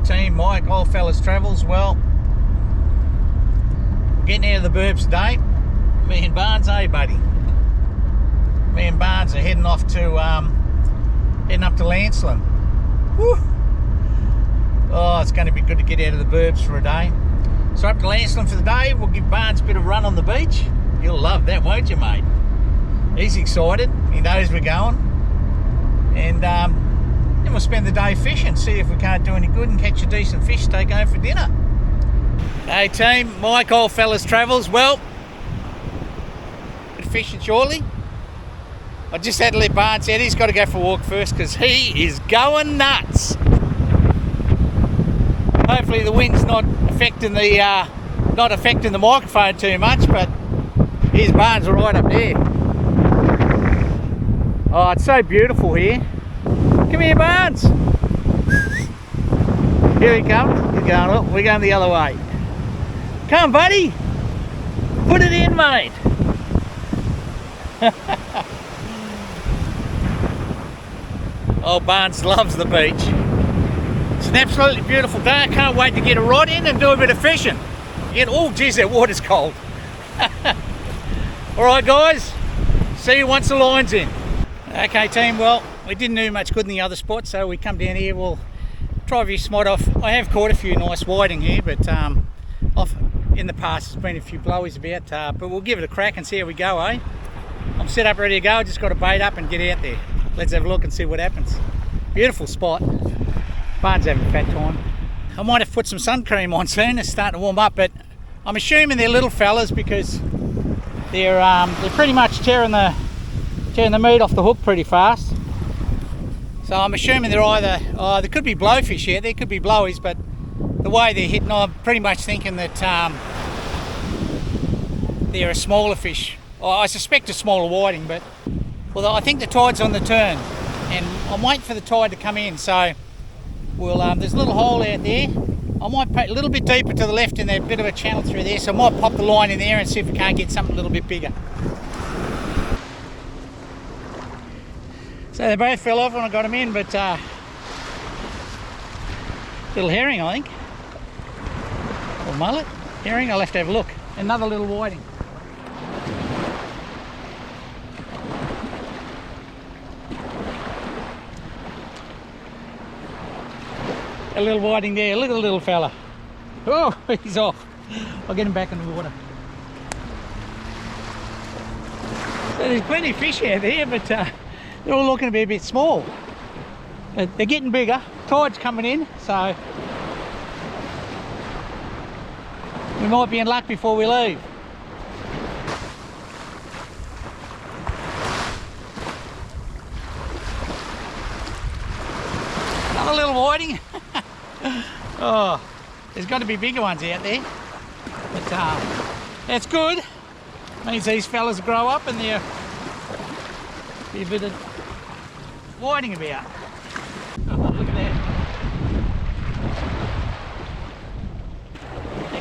team, Mike, old fellas travels. Well, we're getting out of the burbs today. Me and Barnes, hey buddy. Me and Barnes are heading off to heading up to Lancelin. Woo! Oh, it's going to be good to get out of the burbs for a day. So up to Lancelin for the day. We'll give Barnes a bit of a run on the beach. You'll love that, won't you, mate? He's excited. He knows we're going. And then we'll spend the day fishing, see if we can't do any good and catch a decent fish to take home for dinner. Hey team, Mike, old fellas travels. Well, fishing shortly. I just had to let Barnes out. He's got to go for a walk first because he is going nuts. Hopefully the wind's not affecting the microphone too much, but here's Barnes right up there. Oh, it's so beautiful here. Come here, Barnes. Here he comes. He's going, look, we're going the other way. Come, buddy. Put it in, mate. Oh, Barnes loves the beach. It's an absolutely beautiful day. I can't wait to get a rod in and do a bit of fishing. Oh, geez, that water's cold. All right, guys. See you once the line's in. Okay, team. Well, we didn't do much good in the other spot, so we come down here. We'll try a few smot off. I have caught a few nice whiting here, but in the past there's been a few blowies about. But we'll give it a crack and see how we go, eh? I'm set up ready to go. I just got to bait up and get out there. Let's have a look and see what happens. Beautiful spot. Barnes having a fat time. I might have put some sun cream on soon. It's starting to warm up, but I'm assuming they're little fellas because they're pretty much tearing the meat off the hook pretty fast. So I'm assuming they're either there could be blowfish here, there could be blowies, but the way they're hitting, I'm pretty much thinking that they're a smaller fish. I suspect a smaller whiting, but well, I think the tide's on the turn, and I'm waiting for the tide to come in. So we'll there's a little hole out there. I might put a little bit deeper to the left in there, a bit of a channel through there. So I might pop the line in there and see if we can't get something a little bit bigger. So they both fell off when I got them in, but little herring, I think, or mullet herring. I'll have to have a look. Another little whiting. A little whiting there. Look at the little fella. Oh, he's off. I'll get him back in the water. So there's plenty of fish out there, but they're all looking to be a bit small. But they're getting bigger. Tide's coming in, so we might be in luck before we leave. Another little whiting. Oh, there's got to be bigger ones out there, but that's good. Means these fellas grow up and they're be a bit of whiting about. Oh, look at that.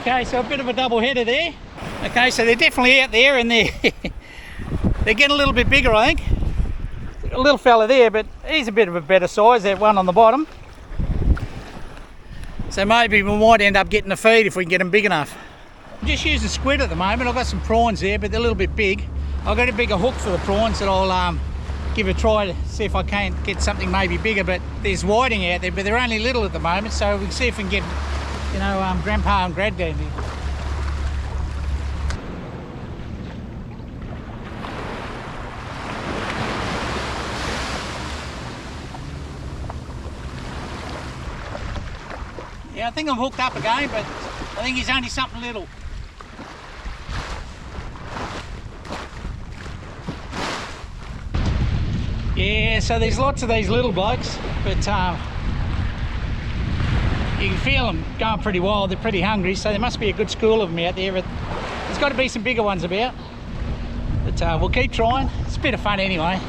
Okay, so a bit of a double header there. Okay, so they're definitely out there and they're getting a little bit bigger, I think. A little fella there, but he's a bit of a better size, that one on the bottom. So maybe we might end up getting a feed if we can get them big enough. I'm just using squid at the moment. I've got some prawns there, but they're a little bit big. I've got a bigger hook for the prawns that I'll give a try to see if I can get something maybe bigger. But there's whiting out there, but they're only little at the moment, so we can see if we can get, you know, Grandpa and Grad down there. Yeah, I think I'm hooked up again, but I think he's only something little. Yeah, so there's lots of these little blokes, but you can feel them going pretty wild. They're pretty hungry, so there must be a good school of them out there, but there's got to be some bigger ones about. But we'll keep trying. It's a bit of fun anyway.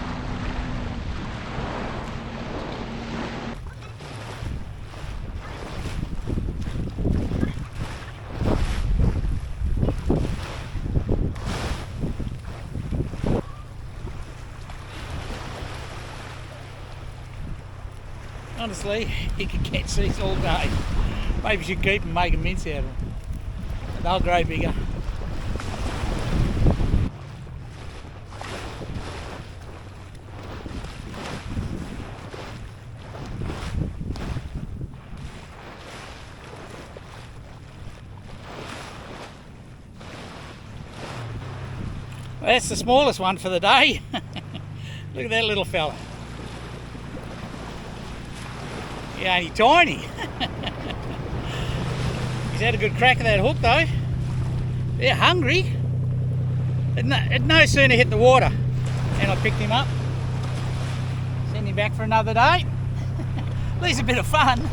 Honestly, you can catch these all day. Maybe you should keep them and make a mince out of them. They'll grow bigger. Well, that's the smallest one for the day. Look at that little fella. He's only tiny. He's had a good crack at that hook though. They're hungry. It no sooner hit the water and I picked him up. Send him back for another day. At least a bit of fun.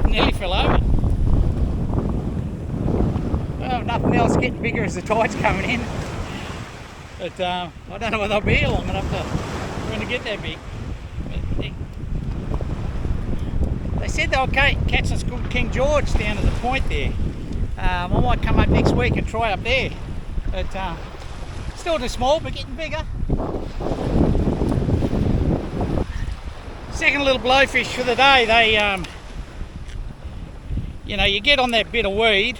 Nearly fell over. Well, nothing else getting bigger as the tide's coming in. But I don't know whether I'll be here long enough to get that big. But they said they were catching some good King George down at the point there. I might come up next week and try up there. But still too small, but getting bigger. Second little blowfish for the day. They you know, you get on that bit of weed,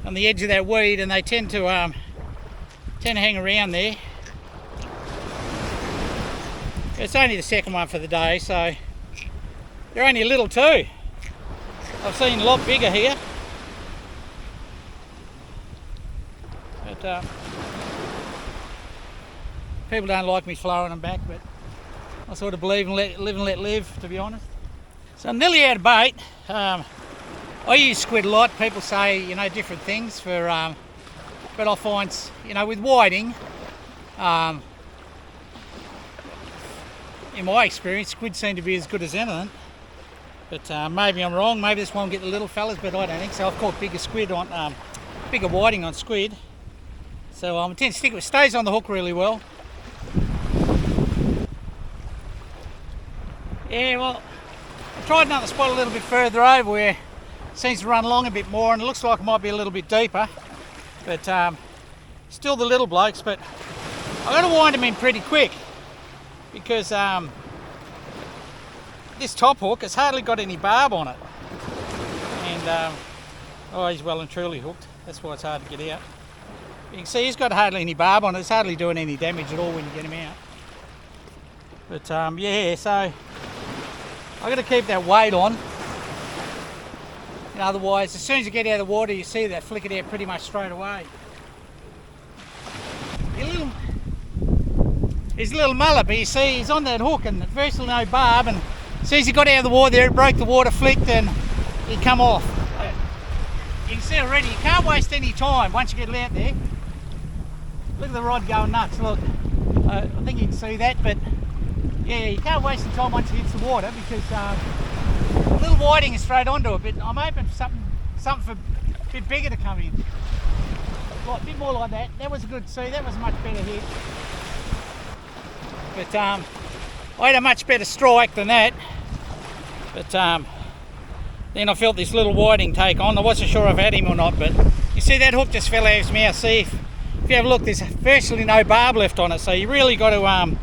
on the edge of that weed, and they tend to hang around there. It's only the second one for the day, so they're only a little too. I've seen a lot bigger here. But people don't like me flowing them back, but I sort of believe in live and let live, to be honest. So I'm nearly out of bait. I use squid a lot. People say, you know, different things for, but I find, you know, with whiting, in my experience, squid seem to be as good as anything. But maybe I'm wrong. Maybe this won't get the little fellas, but I don't think so. I've caught bigger squid on, bigger whiting on squid. So I tend to stick with it. Stays on the hook really well. Yeah, well, I tried another spot a little bit further over where seems to run along a bit more, and it looks like it might be a little bit deeper, but still the little blokes. But I've got to wind them in pretty quick because this top hook has hardly got any barb on it, and oh, he's well and truly hooked. That's why it's hard to get out. You can see he's got hardly any barb on it. It's hardly doing any damage at all when you get him out. But yeah, so I've got to keep that weight on. Otherwise, as soon as you get out of the water, you see that flick it out pretty much straight away. He's a little mullet, but you see he's on that hook and virtually no barb, and as soon as he got out of the water there, it broke the water, flicked, and he come off. You can see already, you can't waste any time once you get out there. Look at the rod going nuts, look. I think you can see that, but yeah, you can't waste any time once it hits the water because a little whiting is straight onto it, but I'm hoping for something for a bit bigger to come in. Like, a bit more like that. That was a good see, that was a much better hit. But I had a much better strike than that. But then I felt this little whiting take on. I wasn't sure if I had him or not, but you see that hook just fell out of his mouth. See, if you have a look, there's virtually no barb left on it, so you really got to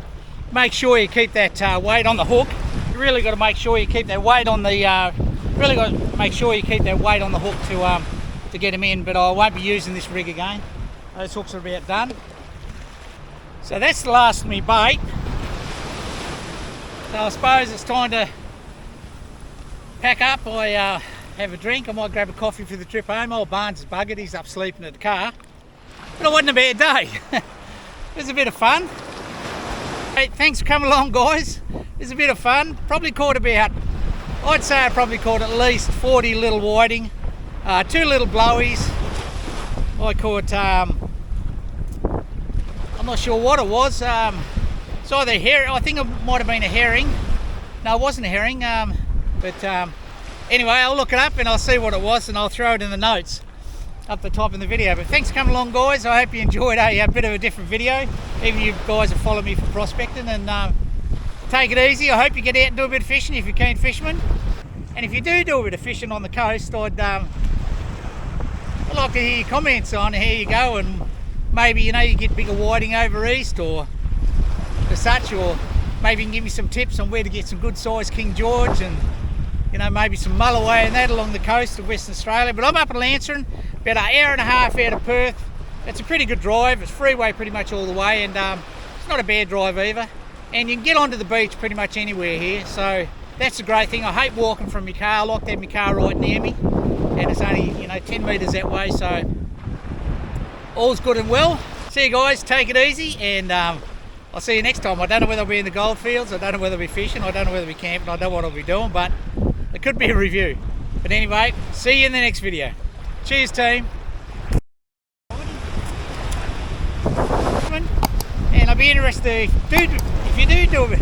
make sure you keep that weight on the hook. You really got to make sure you keep that weight on the hook to get him in. But I won't be using this rig again. Those hooks are about done. So that's the last of me bait. So I suppose it's time to pack up. I have a drink. I might grab a coffee for the trip home. Old Barnes is buggered. He's up sleeping in the car. But it wasn't a bad day. It was a bit of fun. Hey, thanks for coming along, guys. It was a bit of fun. Probably caught about, I'd say I probably caught at least 40 little whiting, 2 little blowies. I caught, I'm not sure what it was. It's either herring, I think it might have been a herring. No, it wasn't a herring. But anyway, I'll look it up and I'll see what it was and I'll throw it in the notes. up the top in the video. But thanks for coming along, guys. I hope you enjoyed a bit of a different video. Even you guys have followed me for prospecting, and take it easy. I hope you get out and do a bit of fishing if you're a keen fisherman. And if you do a bit of fishing on the coast, I'd like to hear your comments on how you go, and maybe you get bigger whiting over east or such, or maybe you can give me some tips on where to get some good sized King George, and maybe some mulloway and that along the coast of Western Australia. But I'm up at Lancelin, about an hour and a half out of Perth. It's a pretty good drive. It's freeway pretty much all the way, and it's not a bad drive either. And you can get onto the beach pretty much anywhere here, so that's the great thing. I hate walking from my car. I like to have my car right near me, and it's only 10 metres that way, so all's good and well. See you guys, take it easy, and I'll see you next time. I don't know whether I'll be in the goldfields, I don't know whether I'll be fishing, I don't know whether I'll be camping, I don't know what I'll be doing, but it could be a review. But anyway, see you in the next video. Cheers, team. And I'll be interested if you do a bit